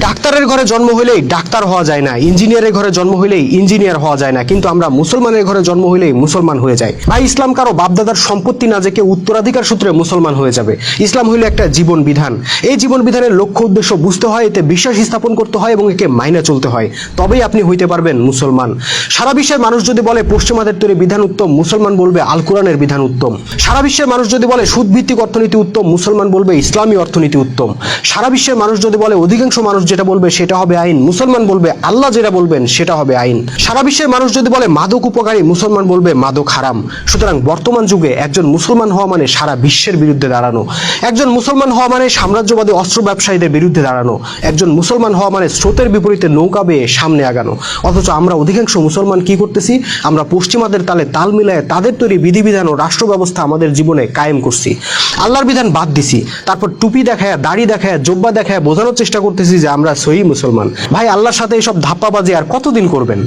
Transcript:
ডাক্তারের ঘরে জন্ম হইলেই ডাক্তার হওয়া যায় না, ইঞ্জিনিয়ারের ঘরে জন্ম হইলেই ইঞ্জিনিয়ার হওয়া যায় না, কিন্তু আমরা মুসলমানের ঘরে জন্ম হইলেই মুসলমান হয়ে যাই। ভাই, ইসলাম কারো বাপদাদার সম্পত্তি না যে কেউ উত্তরাধিকার সূত্রে মুসলমান হয়ে যাবে। ইসলাম হইল একটা জীবন বিধান। এই জীবন বিধানের লক্ষ্য উদ্দেশ্য বুঝতে হয়, এতে বিশ্বাস স্থাপন করতে হয় এবং একে মাইনা চলতে হয়, তবেই আপনি হইতে পারবেন মুসলমান। সারা বিশ্বের মানুষ যদি বলে পশ্চিমাদের তৈরি বিধান উত্তম, মুসলমান বলবে আল কোরআনের বিধান উত্তম। সারা বিশ্বের মানুষ যদি বলে সুদভিত্তিক অর্থনীতি উত্তম, মুসলমান বলবে ইসলামী অর্থনীতি উত্তম। সারা বিশ্বের মানুষ যদি বলে অধিকাংশ মানুষ যেটা বলবে সেটা হবে আইন, মুসলমান বলবে আল্লাহ যেটা বলবেন সেটা হবে আইন। সারা বিশ্বের মানুষ যদি বলে মাদক উপকারী, মুসলমান বলবে মাদক হারাম। সুতরাং বর্তমান যুগে একজন মুসলমান হওয়া মানে সারা বিশ্বের বিরুদ্ধে দাঁড়ানো। একজন মুসলমান হওয়া মানে সাম্রাজ্যবাদী অস্ত্র ব্যবসায়ীদের বিরুদ্ধে দাঁড়ানো। একজন মুসলমান হওয়া মানে স্রোতের বিপরীতে নৌকা বেয়ে সামনে আগানো। অথচ আমরা অধিকাংশ মুসলমান কি করতেছি? আমরা পশ্চিমাদের তালে তাল মিলায় তাদের তৈরি বিধিবিধান ও রাষ্ট্র ব্যবস্থা আমাদের জীবনে কায়েম করছি। আল্লাহর বিধান বাদ দিছি, তারপর টুপি দেখায়, দাড়ি দেখায়, জোব্বা দেখায় বোঝানোর চেষ্টা করতেছি যে আমরা সহি মুসলমান। ভাই, আল্লাহর সাথে এইসব ধাপ্পাবাজি আর কতদিন করবেন?